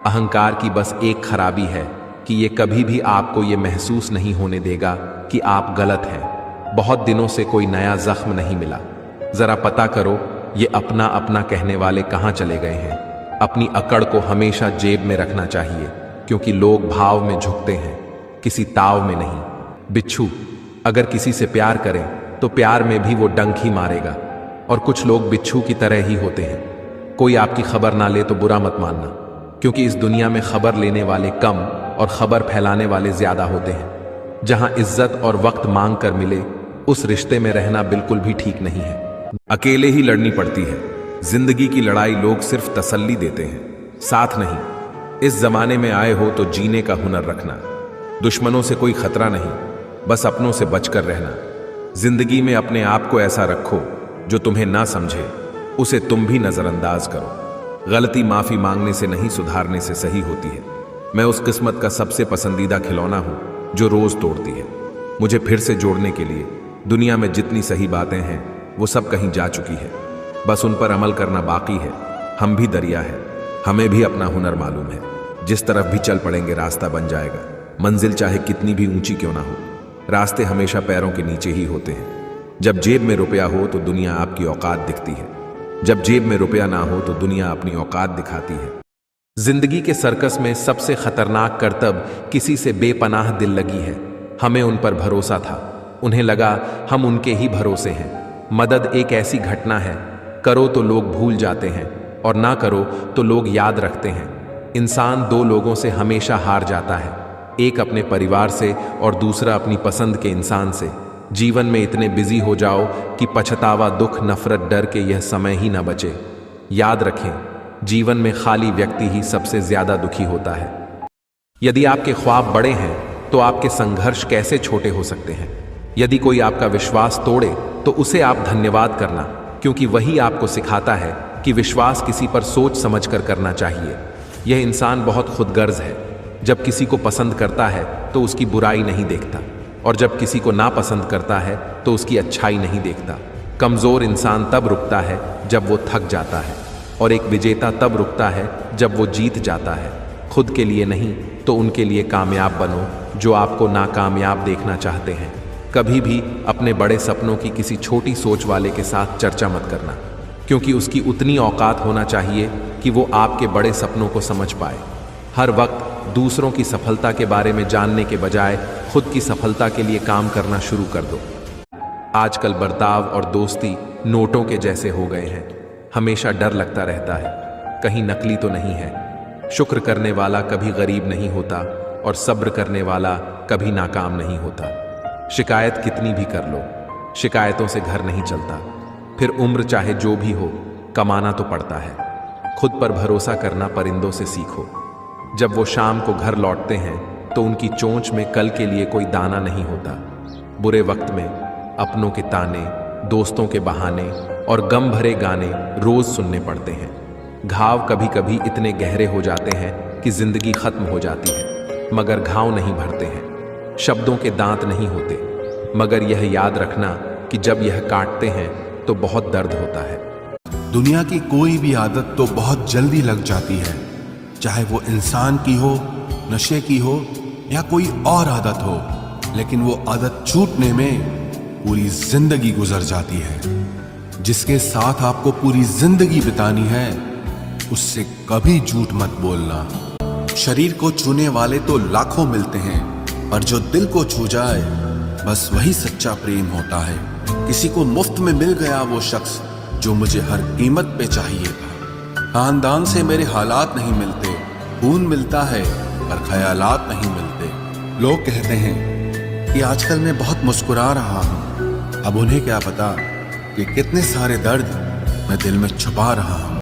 अहंकार की बस एक खराबी है कि ये कभी भी आपको ये महसूस नहीं होने देगा कि आप गलत हैं। बहुत दिनों से कोई नया जख्म नहीं मिला। जरा पता करो ये अपना अपना कहने वाले कहाँ चले गए हैं। अपनी अकड़ को हमेशा जेब में रखना चाहिए, क्योंकि लोग भाव में झुकते हैं, किसी ताव में नहीं। बिच्छू अगर किसी से प्यार करें तो प्यार में भी वो डंक ही मारेगा, और कुछ लोग बिच्छू की तरह ही होते हैं। कोई आपकी खबर ना ले तो बुरा मत मानना, क्योंकि इस दुनिया में खबर लेने वाले कम और खबर फैलाने वाले ज्यादा होते हैं। जहां इज्जत और वक्त मांग कर मिले, उस रिश्ते में रहना बिल्कुल भी ठीक नहीं है। अकेले ही लड़नी पड़ती है। जिंदगी की लड़ाई लोग सिर्फ तसल्ली देते हैं, साथ नहीं। इस जमाने में आए हो तो जीने का हुनर रखना। दुश्मनों से कोई खतरा नहीं, बस अपनों से बचकर रहना। जिंदगी में अपने आप को ऐसा रखो जो तुम्हें ना समझे उसे तुम भी नजरअंदाज करो। गलती माफी मांगने से नहीं, सुधारने से सही होती है। मैं उस किस्मत का सबसे पसंदीदा खिलौना हूं जो रोज तोड़ती है। मुझे फिर से जोड़ने के लिए दुनिया में जितनी सही बातें हैं वो सब कहीं जा चुकी है, बस उन पर अमल करना बाकी है। हम भी दरिया है, हमें भी अपना हुनर मालूम है। जिस तरफ भी चल पड़ेंगे रास्ता बन जाएगा। मंजिल चाहे कितनी भी ऊंची क्यों ना हो, रास्ते हमेशा पैरों के नीचे ही होते हैं। जब जेब में रुपया हो तो दुनिया आपकी औकात दिखती है, जब जेब में रुपया ना हो तो दुनिया अपनी औकात दिखाती है। जिंदगी के सर्कस में सबसे खतरनाक करतब किसी से बेपनाह दिल लगी है। हमें उन पर भरोसा था, उन्हें लगा हम उनके ही भरोसे हैं। मदद एक ऐसी घटना है, करो तो लोग भूल जाते हैं और ना करो तो लोग याद रखते हैं। इंसान दो लोगों से हमेशा हार जाता है, एक अपने परिवार से और दूसरा अपनी पसंद के इंसान से। जीवन में इतने बिजी हो जाओ कि पछतावा, दुख, नफरत, डर के यह समय ही ना बचे। याद रखें, जीवन में खाली व्यक्ति ही सबसे ज्यादा दुखी होता है। यदि आपके ख्वाब बड़े हैं तो आपके संघर्ष कैसे छोटे हो सकते हैं। यदि कोई आपका विश्वास तोड़े तो उसे आप धन्यवाद करना, क्योंकि वही आपको सिखाता है कि विश्वास किसी पर सोच समझ कर करना चाहिए। यह इंसान बहुत खुदगर्ज है। जब किसी को पसंद करता है तो उसकी बुराई नहीं देखता, और जब किसी को नापसंद करता है तो उसकी अच्छाई नहीं देखता। कमजोर इंसान तब रुकता है जब वो थक जाता है, और एक विजेता तब रुकता है जब वो जीत जाता है। खुद के लिए नहीं तो उनके लिए कामयाब बनो जो आपको नाकामयाब देखना चाहते हैं। कभी भी अपने बड़े सपनों की किसी छोटी सोच वाले के साथ चर्चा मत करना, क्योंकि उसकी उतनी औकात होना चाहिए कि वो आपके बड़े सपनों को समझ पाए। हर वक्त दूसरों की सफलता के बारे में जानने के बजाय खुद की सफलता के लिए काम करना शुरू कर दो। आजकल बर्ताव और दोस्ती नोटों के जैसे हो गए हैं। हमेशा डर लगता रहता है, कहीं नकली तो नहीं है। शुक्र करने वाला कभी गरीब नहीं होता, और सब्र करने वाला कभी नाकाम नहीं होता। शिकायत कितनी भी कर लो, शिकायतों से घर नहीं चलता। फिर उम्र चाहे जो भी हो, कमाना तो पड़ता है। खुद पर भरोसा करना परिंदों से सीखो। जब वो शाम को घर लौटते हैं तो उनकी चोंच में कल के लिए कोई दाना नहीं होता। बुरे वक्त में अपनों के ताने, दोस्तों के बहाने और गम भरे गाने रोज सुनने पड़ते हैं। घाव कभी कभी इतने गहरे हो जाते हैं कि जिंदगी खत्म हो जाती है, मगर घाव नहीं भरते हैं। शब्दों के दांत नहीं होते, मगर यह याद रखना कि जब यह काटते हैं तो बहुत दर्द होता है। दुनिया की कोई भी आदत तो बहुत जल्दी लग जाती है, चाहे वो इंसान की हो, नशे की हो या कोई और आदत हो, लेकिन वो आदत छूटने में पूरी जिंदगी गुजर जाती है। जिसके साथ आपको पूरी जिंदगी बितानी है उससे कभी झूठ मत बोलना। शरीर को छूने वाले तो लाखों मिलते हैं, पर जो दिल को छू जाए बस वही सच्चा प्रेम होता है। किसी को मुफ्त में मिल गया वो शख्स जो मुझे हर कीमत पे चाहिए था। खानदान से मेरे हालात नहीं मिलते, खून मिलता है पर ख्यालात नहीं मिलते। लोग कहते हैं कि आजकल मैं बहुत मुस्कुरा रहा हूं, अब उन्हें क्या पता कि कितने सारे दर्द मैं दिल में छुपा रहा हूं।